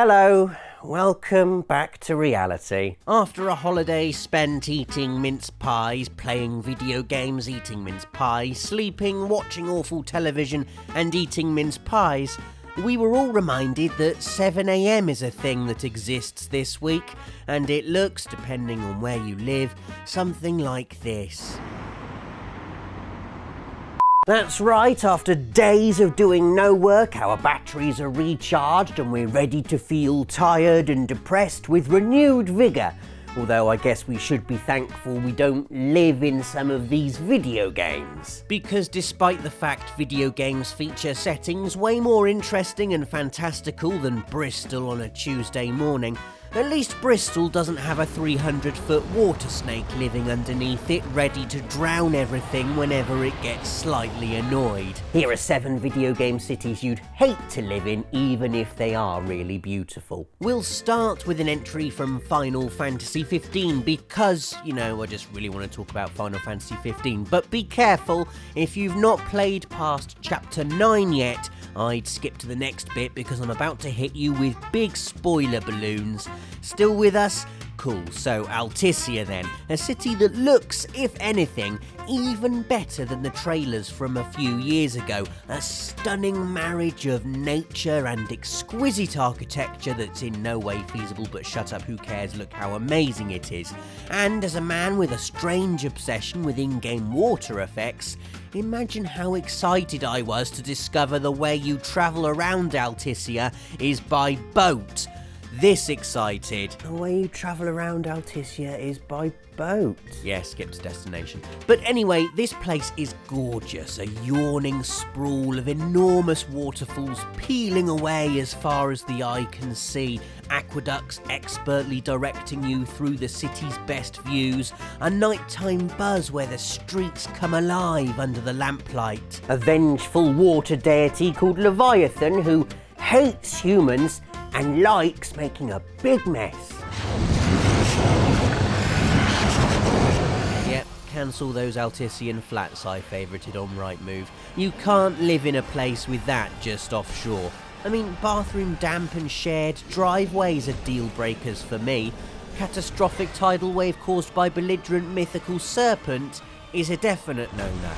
Hello, welcome back to reality. After a holiday spent eating mince pies, playing video games, eating mince pies, sleeping, watching awful television and eating mince pies, we were all reminded that 7 AM is a thing that exists this week, and it looks, depending on where you live, something like this. That's right, after days of doing no work, our batteries are recharged and we're ready to feel tired and depressed with renewed vigour. Although I guess we should be thankful we don't live in some of these video games. Because despite the fact video games feature settings way more interesting and fantastical than Bristol on a Tuesday morning, at least Bristol doesn't have a 300-foot water snake living underneath it, ready to drown everything whenever it gets slightly annoyed. Here are 7 video game cities you'd hate to live in, even if they are really beautiful. We'll start with an entry from Final Fantasy 15 because, I just really want to talk about Final Fantasy 15. But be careful, if you've not played past Chapter 9 yet, I'd skip to the next bit because I'm about to hit you with big spoiler balloons. Still with us? Cool, so Alticia then, a city that looks, if anything, even better than the trailers from a few years ago. A stunning marriage of nature and exquisite architecture that's in no way feasible, but shut up, who cares, look how amazing it is. And as a man with a strange obsession with in-game water effects, imagine how excited I was to discover the way you travel around Alticia is by boat. This excited. The way you travel around Alticia is by boat. Yeah, skip to destination. But anyway, this place is gorgeous. A yawning sprawl of enormous waterfalls peeling away as far as the eye can see. Aqueducts expertly directing you through the city's best views. A nighttime buzz where the streets come alive under the lamplight. A vengeful water deity called Leviathan who hates humans and likes making a big mess. Yep, cancel those Altician flats I favourited on Rightmove. You can't live in a place with that just offshore. I mean, bathroom damp and shared driveways are deal breakers for me. Catastrophic tidal wave caused by belligerent mythical serpent is a definite no-no.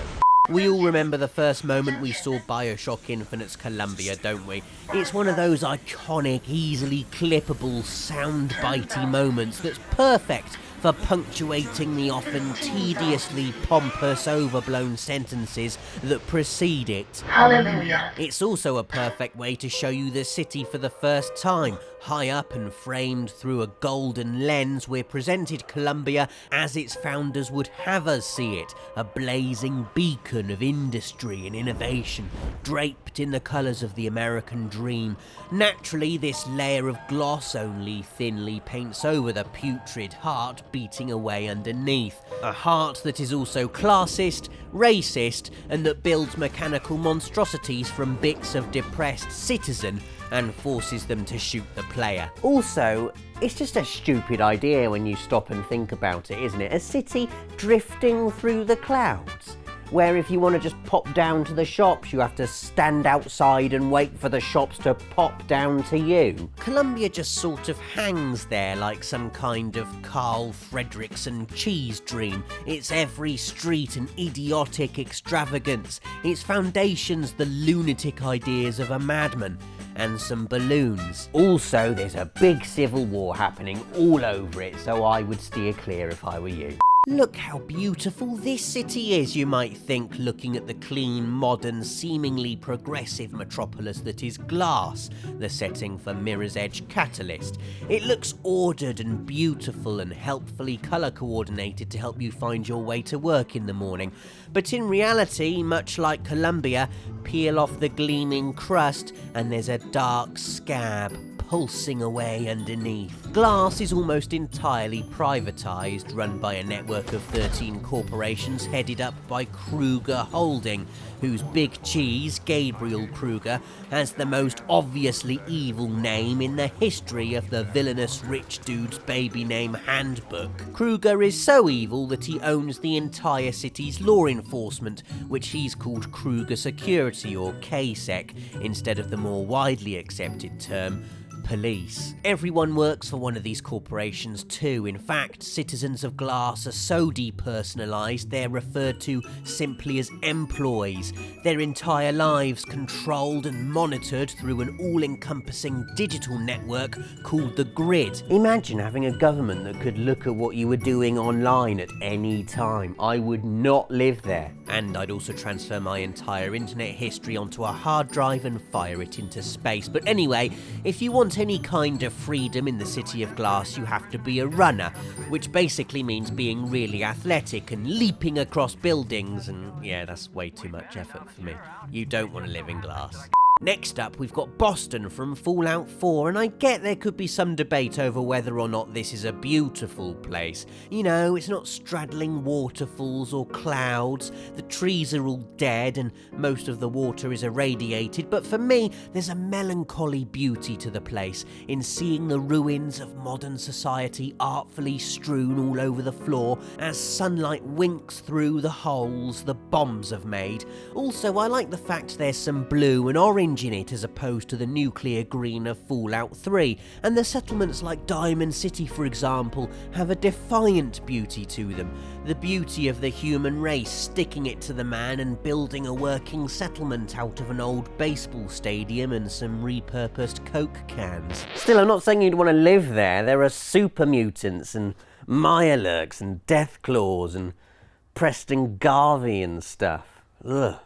We all remember the first moment we saw Bioshock Infinite's Columbia, don't we? It's one of those iconic, easily clippable, sound-bitey moments that's perfect for punctuating the often tediously pompous, overblown sentences that precede it. Hallelujah. It's also a perfect way to show you the city for the first time. High up and framed through a golden lens, we're presented Columbia as its founders would have us see it, a blazing beacon of industry and innovation, draped in the colours of the American dream. Naturally, this layer of gloss only thinly paints over the putrid heart beating away underneath. A heart that is also classist, racist, and that builds mechanical monstrosities from bits of depressed citizen and forces them to shoot the player. Also, it's just a stupid idea when you stop and think about it, isn't it? A city drifting through the clouds, where if you want to just pop down to the shops, you have to stand outside and wait for the shops to pop down to you. Columbia just sort of hangs there like some kind of Carl Fredricksen cheese dream. Its every street an idiotic extravagance, its foundations the lunatic ideas of a madman. And some balloons. Also, there's a big civil war happening all over it, so I would steer clear if I were you. Look how beautiful this city is, you might think, looking at the clean, modern, seemingly progressive metropolis that is Glass, the setting for Mirror's Edge Catalyst. It looks ordered and beautiful and helpfully colour-coordinated to help you find your way to work in the morning. But in reality, much like Columbia, peel off the gleaming crust and there's a dark scab pulsing away underneath. Glass is almost entirely privatised, run by a network of 13 corporations headed up by Kruger Holding, whose big cheese, Gabriel Kruger, has the most obviously evil name in the history of the villainous rich dude's baby name handbook. Kruger is so evil that he owns the entire city's law enforcement, which he's called Kruger Security, or KSEC, instead of the more widely accepted term, police. Everyone works for one of these corporations too. In fact, citizens of Glass are so depersonalised they're referred to simply as employees, their entire lives controlled and monitored through an all-encompassing digital network called the Grid. Imagine having a government that could look at what you were doing online at any time. I would not live there. And I'd also transfer my entire internet history onto a hard drive and fire it into space. But anyway, if you want any kind of freedom in the City of Glass, you have to be a runner, which basically means being really athletic and leaping across buildings, and yeah, that's way too much effort for me. You don't want to live in Glass. Next up, we've got Boston from Fallout 4, and I get there could be some debate over whether or not this is a beautiful place. You know, it's not straddling waterfalls or clouds, the trees are all dead and most of the water is irradiated, but for me, there's a melancholy beauty to the place in seeing the ruins of modern society artfully strewn all over the floor as sunlight winks through the holes the bombs have made. Also, I like the fact there's some blue and orange in it as opposed to the nuclear green of Fallout 3, and the settlements like Diamond City, for example, have a defiant beauty to them. The beauty of the human race sticking it to the man and building a working settlement out of an old baseball stadium and some repurposed Coke cans. Still, I'm not saying you'd want to live there. There are super mutants and Mirelurks and Deathclaws and Preston Garvey and stuff. Ugh.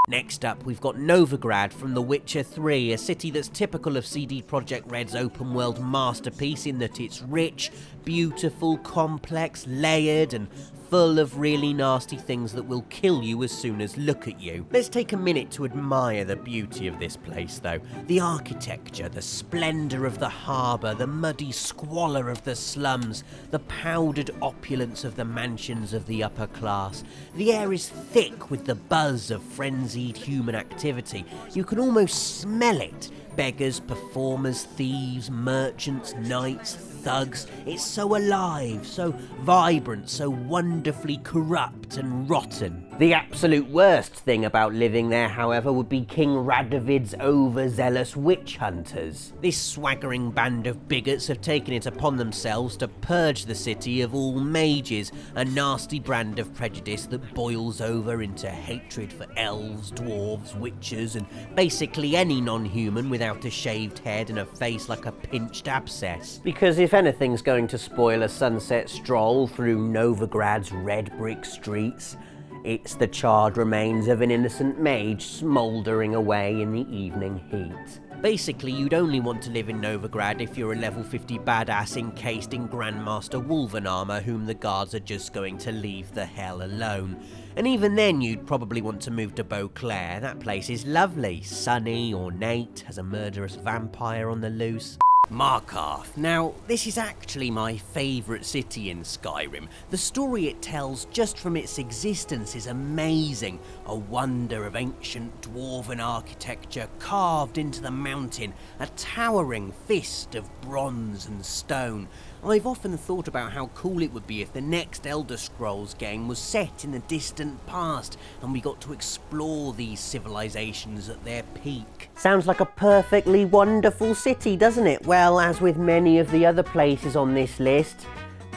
Next up, we've got Novigrad from The Witcher 3, a city that's typical of CD Projekt Red's open-world masterpiece in that it's rich, beautiful, complex, layered, and full of really nasty things that will kill you as soon as look at you. Let's take a minute to admire the beauty of this place though. The architecture, the splendour of the harbour, the muddy squalor of the slums, the powdered opulence of the mansions of the upper class. The air is thick with the buzz of frenzied human activity. You can almost smell it. Beggars, performers, thieves, merchants, knights, thugs. It's so alive, so vibrant, so wonderfully corrupt and rotten. The absolute worst thing about living there, however, would be King Radovid's overzealous witch hunters. This swaggering band of bigots have taken it upon themselves to purge the city of all mages, a nasty brand of prejudice that boils over into hatred for elves, dwarves, witches, and basically any non-human without a shaved head and a face like a pinched abscess. Because if anything's going to spoil a sunset stroll through Novigrad's red brick streets, it's the charred remains of an innocent mage smouldering away in the evening heat. Basically, you'd only want to live in Novigrad if you're a level 50 badass encased in Grandmaster Wolven armor whom the guards are just going to leave the hell alone. And even then, you'd probably want to move to Beauclair. That place is lovely, sunny, ornate, has a murderous vampire on the loose. Markov. Now, this is actually my favourite city in Skyrim. The story it tells just from its existence is amazing. A wonder of ancient dwarven architecture carved into the mountain, a towering fist of bronze and stone. I've often thought about how cool it would be if the next Elder Scrolls game was set in the distant past and we got to explore these civilizations at their peak. Sounds like a perfectly wonderful city, doesn't it? Well, as with many of the other places on this list,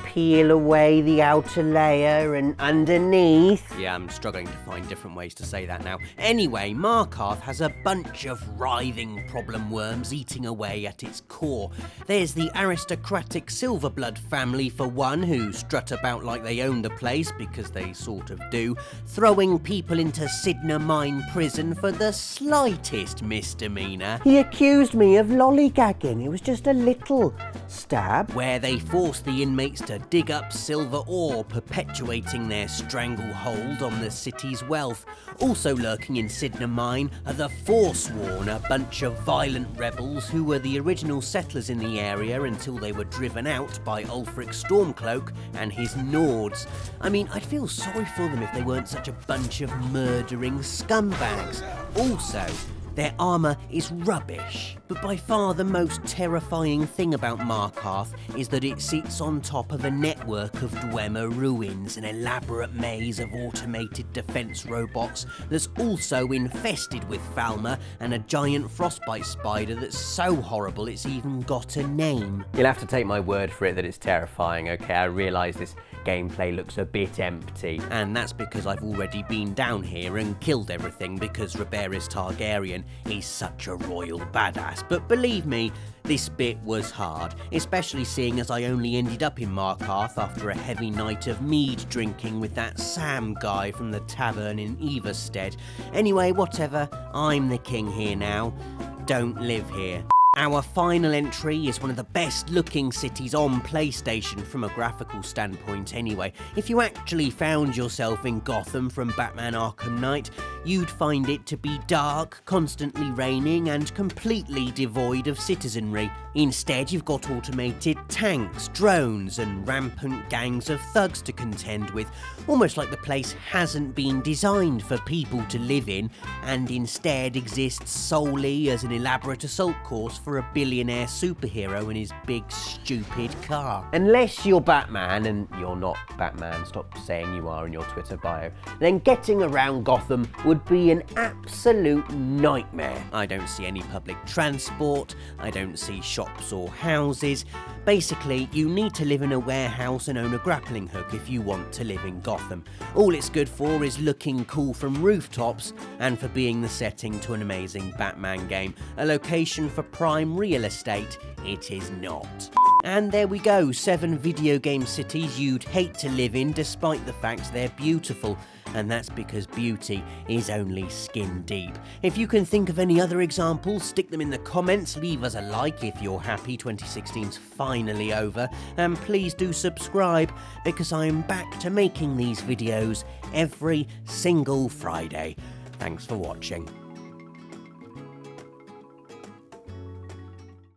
peel away the outer layer and underneath... Yeah, I'm struggling to find different ways to say that now. Anyway, Markov has a bunch of writhing problem worms eating away at its core. There's the aristocratic Silverblood family for one, who strut about like they own the place, because they sort of do, throwing people into Sidna Mine prison for the slightest misdemeanour. He accused me of lollygagging. It was just a little stab. Where they force the inmates to dig up silver ore, perpetuating their stranglehold on the city's wealth. Also lurking in Sidna Mine are the Forsworn, a bunch of violent rebels who were the original settlers in the area until they were driven out by Ulfric Stormcloak and his Nords. I mean, I'd feel sorry for them if they weren't such a bunch of murdering scumbags. Also, Their armour is rubbish, but by far the most terrifying thing about Markov is that it sits on top of a network of Dwemer ruins, an elaborate maze of automated defence robots that's also infested with Falmer and a giant frostbite spider that's so horrible it's even got a name. You'll have to take my word for it that it's terrifying, okay? I realise this gameplay looks a bit empty. And that's because I've already been down here and killed everything because Rhaegarys Targaryen is such a royal badass. But believe me, this bit was hard, especially seeing as I only ended up in Markov after a heavy night of mead drinking with that Sam guy from the tavern in Everstead. Anyway, whatever, I'm the king here now. Don't live here. Our final entry is one of the best looking cities on PlayStation from a graphical standpoint anyway. If you actually found yourself in Gotham from Batman Arkham Knight, you'd find it to be dark, constantly raining and completely devoid of citizenry. Instead, you've got automated tanks, drones and rampant gangs of thugs to contend with, almost like the place hasn't been designed for people to live in and instead exists solely as an elaborate assault course for a billionaire superhero in his big stupid car. Unless you're Batman, and you're not Batman, stop saying you are in your Twitter bio, then getting around Gotham would be an absolute nightmare. I don't see any public transport, I don't see shops or houses. Basically, you need to live in a warehouse and own a grappling hook if you want to live in Gotham. All it's good for is looking cool from rooftops and for being the setting to an amazing Batman game. A location for prime real estate, it is not. And there we go, 7 video game cities you'd hate to live in despite the fact they're beautiful. And that's because beauty is only skin deep. If you can think of any other examples, stick them in the comments, leave us a like if you're happy 2016's finally over, and please do subscribe because I'm back to making these videos every single Friday. Thanks for watching.